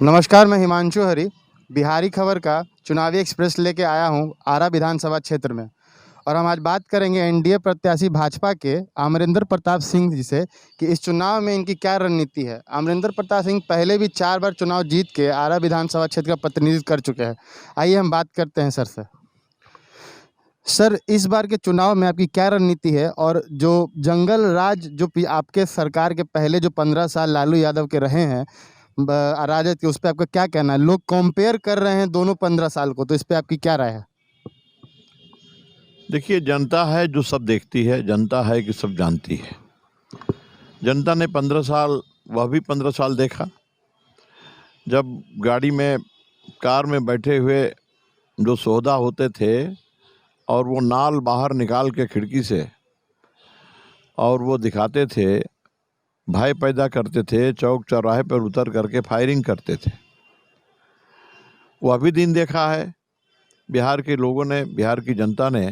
नमस्कार, मैं हिमांशु हरी, बिहारी खबर का चुनावी एक्सप्रेस लेके आया हूँ आरा विधानसभा क्षेत्र में। और हम आज बात करेंगे एनडीए प्रत्याशी भाजपा के अमरिंदर प्रताप सिंह जी से कि इस चुनाव में इनकी क्या रणनीति है। अमरिंदर प्रताप सिंह पहले भी 4 बार चुनाव जीत के आरा विधानसभा क्षेत्र का प्रतिनिधित्व कर चुके हैं। आइए हम बात करते हैं सर से। सर, इस बार के चुनाव में आपकी क्या रणनीति है और जो जंगल राज जो आपके सरकार के पहले जो 15 साल लालू यादव के रहे हैं राजद के, उस पर आपका क्या कहना है? लोग कंपेयर कर रहे हैं दोनों 15 साल को, तो इस पे आपकी क्या राय है? देखिए, जनता है जो सब देखती है, जनता है कि सब जानती है। जनता ने 15 साल, वह भी 15 साल देखा। जब गाड़ी में, कार में बैठे हुए जो सौदा होते थे और वो नाल बाहर निकाल के खिड़की से और वो दिखाते थे, भय पैदा करते थे, चौक चौराहे पर उतर करके फायरिंग करते थे। वह भी दिन देखा है बिहार के लोगों ने, बिहार की जनता ने।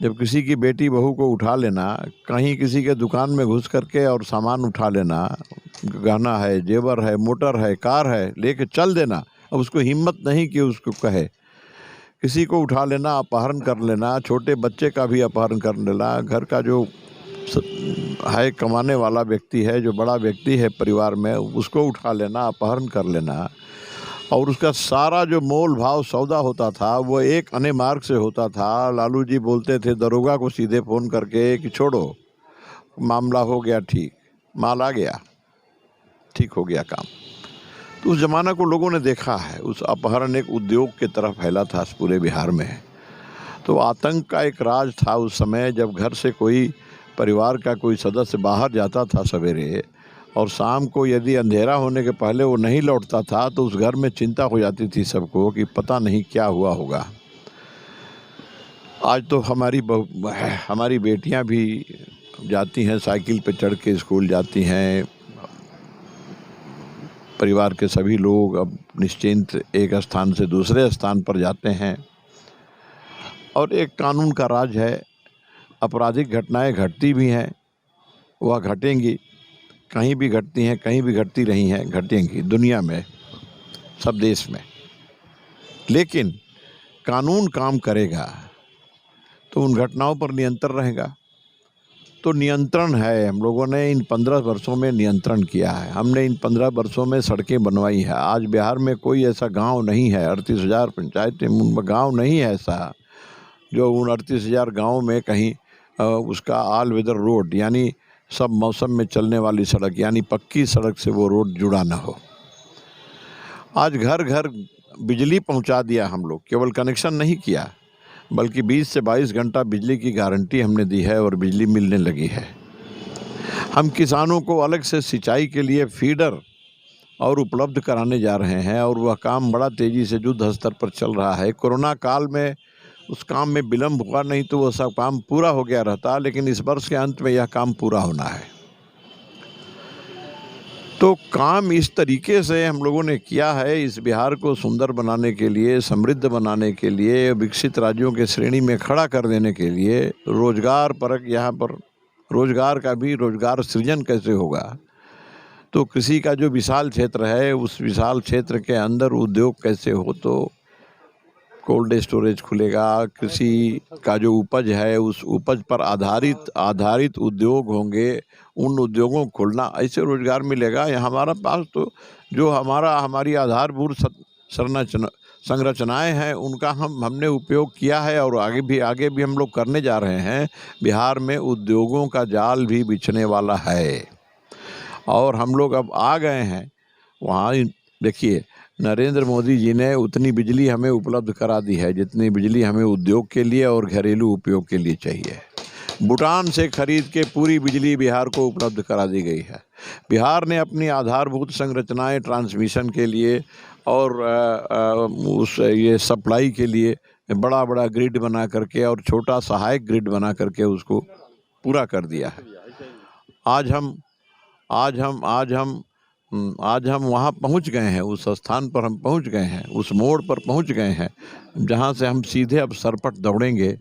जब किसी की बेटी बहू को उठा लेना, कहीं किसी के दुकान में घुस करके और सामान उठा लेना, गहना है, जेवर है, मोटर है, कार है, लेके चल देना। अब उसको हिम्मत नहीं कि उसको कहे, किसी को उठा लेना, अपहरण कर लेना, छोटे बच्चे का भी अपहरण कर लेना, घर का जो है कमाने वाला व्यक्ति है, जो बड़ा व्यक्ति है परिवार में, उसको उठा लेना, अपहरण कर लेना। और उसका सारा जो मोल भाव सौदा होता था वो एक अने मार्ग से होता था। लालू जी बोलते थे दरोगा को सीधे फ़ोन करके कि छोड़ो, मामला हो गया ठीक, माल आ गया, ठीक हो गया काम। तो उस ज़माना को लोगों ने देखा है। उस अपहरण एक उद्योग की तरफ फैला था पूरे बिहार में। तो आतंक का एक राज था उस समय। जब घर से कोई परिवार का कोई सदस्य बाहर जाता था सवेरे और शाम को यदि अंधेरा होने के पहले वो नहीं लौटता था तो उस घर में चिंता हो जाती थी सबको कि पता नहीं क्या हुआ होगा। आज तो हमारी बेटियां भी जाती हैं, साइकिल पे चढ़ के स्कूल जाती हैं। परिवार के सभी लोग अब निश्चिंत एक स्थान से दूसरे स्थान पर जाते हैं और एक कानून का राज है। आपराधिक घटनाएं घटती भी हैं, वह घटेंगी, कहीं भी घटती हैं, कहीं भी घटती रही हैं, घटेंगी दुनिया में, सब देश में। लेकिन कानून काम करेगा तो उन घटनाओं पर नियंत्रण रहेगा। तो नियंत्रण है, हम लोगों ने इन 15 वर्षों में नियंत्रण किया है। हमने इन 15 वर्षों में सड़कें बनवाई है। आज बिहार में कोई ऐसा गांव नहीं है, 38,000 पंचायतें, उनमें गाँव नहीं है ऐसा जो उन 38,000 गाँव में कहीं उसका ऑल वेदर रोड यानी सब मौसम में चलने वाली सड़क यानी पक्की सड़क से वो रोड जुड़ा ना हो। आज घर घर बिजली पहुंचा दिया हम लोग, केवल कनेक्शन नहीं किया बल्कि 20 से 22 घंटा बिजली की गारंटी हमने दी है और बिजली मिलने लगी है। हम किसानों को अलग से सिंचाई के लिए फीडर और उपलब्ध कराने जा रहे हैं और वह काम बड़ा तेज़ी से युद्ध स्तर पर चल रहा है। कोरोना काल में उस काम में विलम्ब हुआ, नहीं तो वह सब काम पूरा हो गया रहता, लेकिन इस वर्ष के अंत में यह काम पूरा होना है। तो काम इस तरीके से हम लोगों ने किया है, इस बिहार को सुंदर बनाने के लिए, समृद्ध बनाने के लिए, विकसित राज्यों के श्रेणी में खड़ा कर देने के लिए। रोजगार परक, यहाँ पर रोजगार का भी, रोजगार सृजन कैसे होगा, तो किसी का जो विशाल क्षेत्र है उस विशाल क्षेत्र के अंदर उद्योग कैसे हो, तो कोल्ड स्टोरेज खुलेगा, कृषि का जो उपज है उस उपज पर आधारित उद्योग होंगे, उन उद्योगों को खोलना, ऐसे रोजगार मिलेगा। हमारा पास तो जो हमारी आधारभूत संरचनाएं हैं उनका हमने उपयोग किया है और आगे भी हम लोग करने जा रहे हैं। बिहार में उद्योगों का जाल भी बिछने वाला है और हम लोग अब आ गए हैं वहाँ। देखिए, नरेंद्र मोदी जी ने उतनी बिजली हमें उपलब्ध करा दी है जितनी बिजली हमें उद्योग के लिए और घरेलू उपयोग के लिए चाहिए। भूटान से खरीद के पूरी बिजली बिहार को उपलब्ध करा दी गई है। बिहार ने अपनी आधारभूत संरचनाएं ट्रांसमिशन के लिए और ये सप्लाई के लिए बड़ा बड़ा ग्रिड बना करके और छोटा सहायक ग्रिड बना करके उसको पूरा कर दिया है। आज हम वहाँ पहुँच गए हैं, उस स्थान पर हम पहुँच गए हैं, उस मोड़ पर पहुँच गए हैं जहाँ से हम सीधे अब सरपट दौड़ेंगे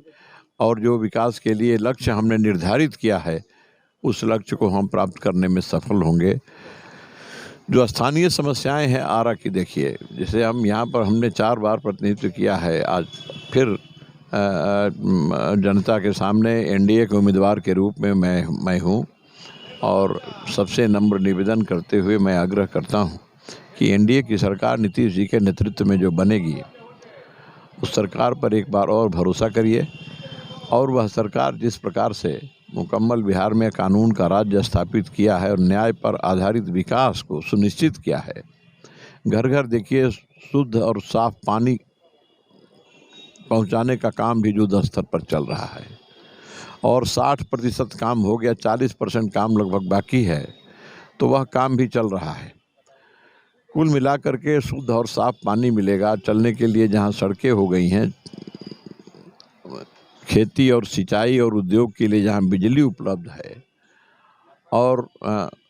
और जो विकास के लिए लक्ष्य हमने निर्धारित किया है उस लक्ष्य को हम प्राप्त करने में सफल होंगे। जो स्थानीय समस्याएं हैं आरा की, देखिए जैसे हम यहाँ पर हमने 4 बार प्रतिनिधित्व किया है, आज फिर जनता के सामने एनडीए के उम्मीदवार के रूप में मैं हूँ। और सबसे नम्र निवेदन करते हुए मैं आग्रह करता हूँ कि एनडीए की सरकार नीतीश जी के नेतृत्व में जो बनेगी, उस सरकार पर एक बार और भरोसा करिए। और वह सरकार जिस प्रकार से मुकम्मल बिहार में कानून का राज्य स्थापित किया है और न्याय पर आधारित विकास को सुनिश्चित किया है, घर घर देखिए शुद्ध और साफ पानी पहुंचाने का काम भी युद्ध स्तर पर चल रहा है और 60% काम हो गया, 40% काम लगभग बाकी है, तो वह काम भी चल रहा है। कुल मिलाकर के शुद्ध और साफ पानी मिलेगा चलने के लिए। जहां सड़कें हो गई हैं, खेती और सिंचाई और उद्योग के लिए जहां बिजली उपलब्ध है, और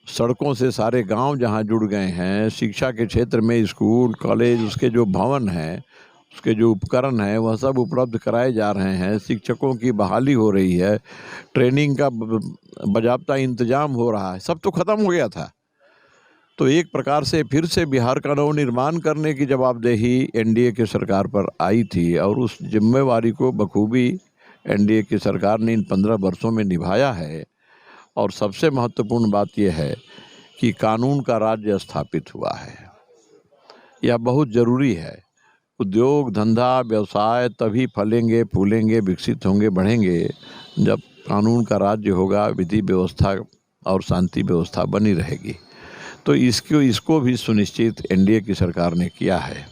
सड़कों से सारे गांव जहां जुड़ गए हैं, शिक्षा के क्षेत्र में स्कूल कॉलेज, उसके जो भवन हैं, उसके जो उपकरण हैं, वह सब उपलब्ध कराए जा रहे हैं। शिक्षकों की बहाली हो रही है, ट्रेनिंग का बाज़ाब्ता इंतजाम हो रहा है। सब तो ख़त्म हो गया था। तो एक प्रकार से फिर से बिहार का नवनिर्माण करने की जवाबदेही एनडीए की सरकार पर आई थी और उस जिम्मेवारी को बखूबी एनडीए की सरकार ने इन 15 वर्षों में निभाया है। और सबसे महत्वपूर्ण बात यह है कि कानून का राज्य स्थापित हुआ है। यह बहुत ज़रूरी है। उद्योग धंधा व्यवसाय तभी फलेंगे फूलेंगे, विकसित होंगे, बढ़ेंगे जब कानून का राज्य होगा, विधि व्यवस्था और शांति व्यवस्था बनी रहेगी। तो इसको भी सुनिश्चित एनडीए की सरकार ने किया है।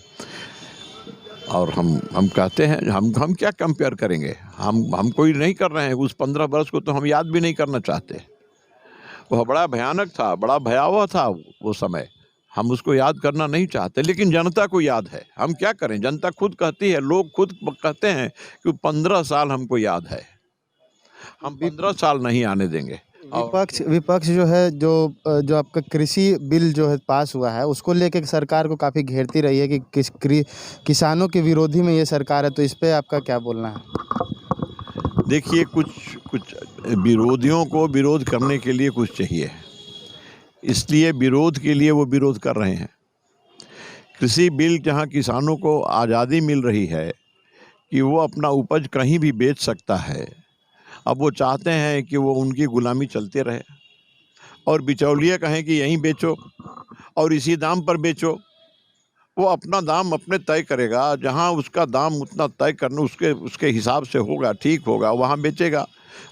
और हम कहते हैं, हम क्या कंपेयर करेंगे, हम कोई नहीं कर रहे हैं। उस 15 वर्ष को तो हम याद भी नहीं करना चाहते। वह बड़ा भयानक था, बड़ा भयावह था वो समय, हम उसको याद करना नहीं चाहते। लेकिन जनता को याद है। हम क्या करें, जनता खुद कहती है, लोग खुद कहते हैं कि 15 साल हमको याद है, हम 15 साल नहीं आने देंगे। विपक्ष जो है, जो आपका कृषि बिल जो है पास हुआ है, उसको लेके सरकार को काफ़ी घेरती रही है कि किसानों के विरोधी में ये सरकार है, तो इस पे आपका क्या बोलना है? देखिए, कुछ विरोधियों को विरोध करने के लिए कुछ चाहिए, इसलिए विरोध के लिए वो विरोध कर रहे हैं। कृषि बिल जहाँ किसानों को आज़ादी मिल रही है कि वो अपना उपज कहीं भी बेच सकता है, अब वो चाहते हैं कि वो उनकी गुलामी चलते रहे और बिचौलिए कहें कि यहीं बेचो और इसी दाम पर बेचो। वो अपना दाम अपने तय करेगा, जहाँ उसका दाम उतना तय करना उसके हिसाब से होगा, ठीक होगा, वहाँ बेचेगा।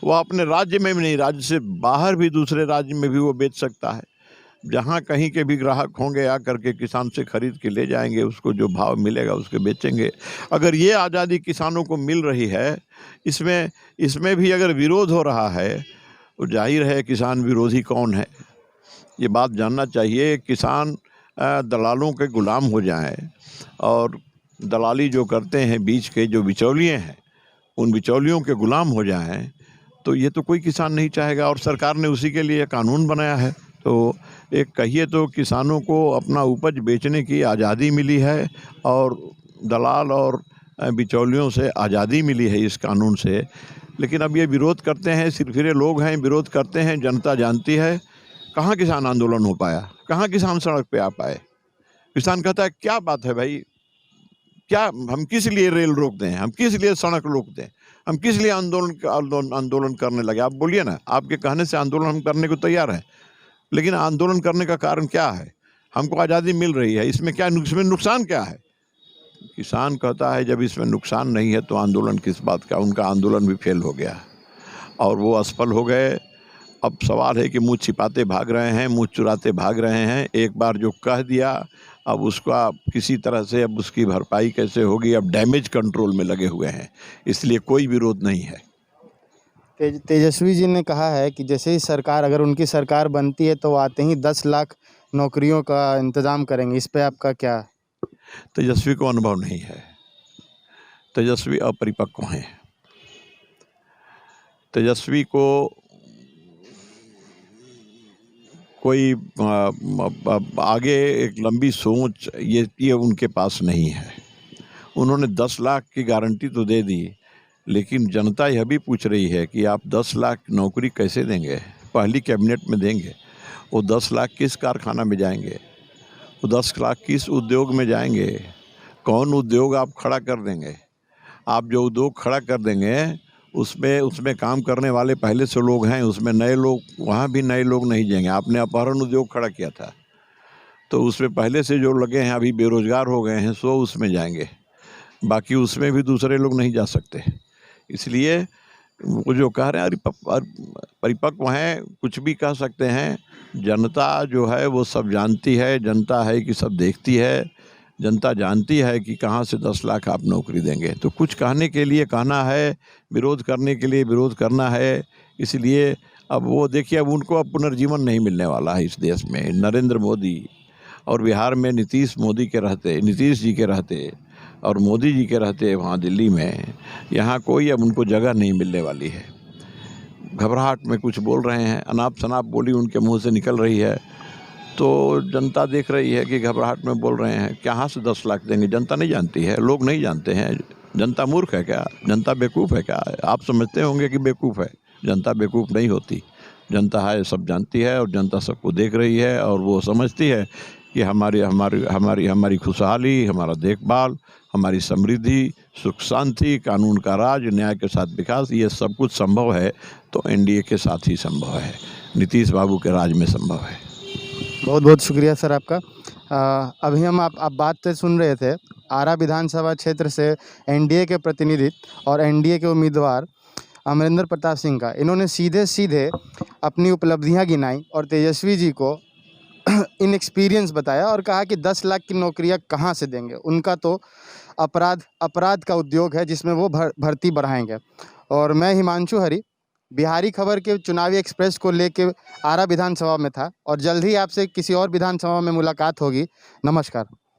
वह अपने राज्य में भी नहीं, राज्य से बाहर भी दूसरे राज्य में भी वो बेच सकता है। जहाँ कहीं के भी ग्राहक होंगे आकर के किसान से खरीद के ले जाएंगे, उसको जो भाव मिलेगा उसके बेचेंगे। अगर ये आज़ादी किसानों को मिल रही है, इसमें भी अगर विरोध हो रहा है, तो जाहिर है किसान विरोधी कौन है, ये बात जानना चाहिए। किसान दलालों के गुलाम हो जाएं और दलाली जो करते हैं बीच के जो बिचौलिए हैं, उन बिचौलियों के गुलाम हो जाएं, तो ये तो कोई किसान नहीं चाहेगा। और सरकार ने उसी के लिए कानून बनाया है। तो एक कहिए तो किसानों को अपना उपज बेचने की आज़ादी मिली है और दलाल और बिचौलियों से आज़ादी मिली है इस कानून से। लेकिन अब ये विरोध करते हैं, सिरफिरे लोग हैं, विरोध करते हैं। जनता जानती है कहाँ किसान आंदोलन हो पाया, कहाँ किसान सड़क पे आ पाए। किसान कहता है क्या बात है भाई, क्या हम किस लिए रेल रोक दें, हम किस लिए सड़क रोक दें, हम किस लिए आंदोलन करने लगे। आप बोलिए ना, आपके कहने से आंदोलन हम करने को तैयार हैं, लेकिन आंदोलन करने का कारण क्या है? हमको आज़ादी मिल रही है, इसमें नुकसान क्या है? किसान कहता है जब इसमें नुकसान नहीं है तो आंदोलन किस बात का। उनका आंदोलन भी फेल हो गया और वो असफल हो गए। अब सवाल है कि मुँह छिपाते भाग रहे हैं, मुँह चुराते भाग रहे हैं। एक बार जो कह दिया, अब उसका किसी तरह से अब उसकी भरपाई कैसे होगी, अब डैमेज कंट्रोल में लगे हुए हैं, इसलिए कोई विरोध नहीं है। तेजस्वी जी ने कहा है कि जैसे ही सरकार, अगर उनकी सरकार बनती है तो आते ही 10 लाख नौकरियों का इंतज़ाम करेंगे। इस पे आपका क्या? तेजस्वी को अनुभव नहीं है, तेजस्वी अपरिपक्व हैं। तेजस्वी को कोई आगे एक लंबी सोच ये उनके पास नहीं है। उन्होंने 10 लाख की गारंटी तो दे दी, लेकिन जनता यह भी पूछ रही है कि आप 10 लाख नौकरी कैसे देंगे, पहली कैबिनेट में देंगे, वो 10 लाख किस कारखाना में जाएंगे, वो 10 लाख किस उद्योग में जाएंगे? कौन उद्योग आप खड़ा कर देंगे? आप जो उद्योग खड़ा कर देंगे उसमें उसमें काम करने वाले पहले से लोग हैं, उसमें नए लोग, वहाँ भी नए लोग नहीं जाएंगे। आपने अपहरण उद्योग खड़ा किया था तो उसमें पहले से जो लगे हैं अभी बेरोजगार हो गए हैं सो उसमें जाएंगे, बाकी उसमें भी दूसरे लोग नहीं जा सकते। इसलिए वो जो कह रहे हैं परिपक्व हैं, कुछ भी कह सकते हैं। जनता जो है वो सब जानती है, जनता है कि सब देखती है, जनता जानती है कि कहाँ से 10 लाख आप नौकरी देंगे। तो कुछ कहने के लिए कहना है, विरोध करने के लिए विरोध करना है। इसलिए अब वो देखिए, अब उनको अब पुनर्जीवन नहीं मिलने वाला है इस देश में। नरेंद्र मोदी और बिहार में नीतीश जी के रहते और मोदी जी के रहते वहाँ दिल्ली में, यहाँ कोई अब उनको जगह नहीं मिलने वाली है। घबराहट में कुछ बोल रहे हैं, अनाप शनाप बोली उनके मुंह से निकल रही है, तो जनता देख रही है कि घबराहट में बोल रहे हैं। कहाँ से 10 लाख देंगे? जनता नहीं जानती है, लोग नहीं जानते हैं। जनता मूर्ख है क्या? जनता बेवकूफ़ है क्या? आप समझते होंगे कि बेवकूफ़ है, जनता बेवकूफ़ नहीं होती। जनता है, सब जानती है और जनता सबको देख रही है और वो समझती है कि हमारी खुशहाली, हमारा देखभाल, हमारी समृद्धि, सुख शांति, कानून का राज, न्याय के साथ विकास, ये सब कुछ संभव है तो एनडीए के साथ ही संभव है, नीतीश बाबू के राज में संभव है। बहुत बहुत शुक्रिया सर आपका। अभी हम आप बात सुन रहे थे आरा विधानसभा क्षेत्र से एनडीए के प्रतिनिधित्व और एनडीए के उम्मीदवार अमरिंदर प्रताप सिंह का। इन्होंने सीधे सीधे अपनी उपलब्धियां गिनाई और तेजस्वी जी को इनएक्सपीरियंस बताया और कहा कि 10 लाख की नौकरियां कहाँ से देंगे, उनका तो अपराध का उद्योग है जिसमें वो भर्ती बढ़ाएंगे। और मैं हिमांशु हरी बिहारी खबर के चुनावी एक्सप्रेस को लेके आरा विधानसभा में था और जल्द ही आपसे किसी और विधानसभा में मुलाकात होगी। नमस्कार।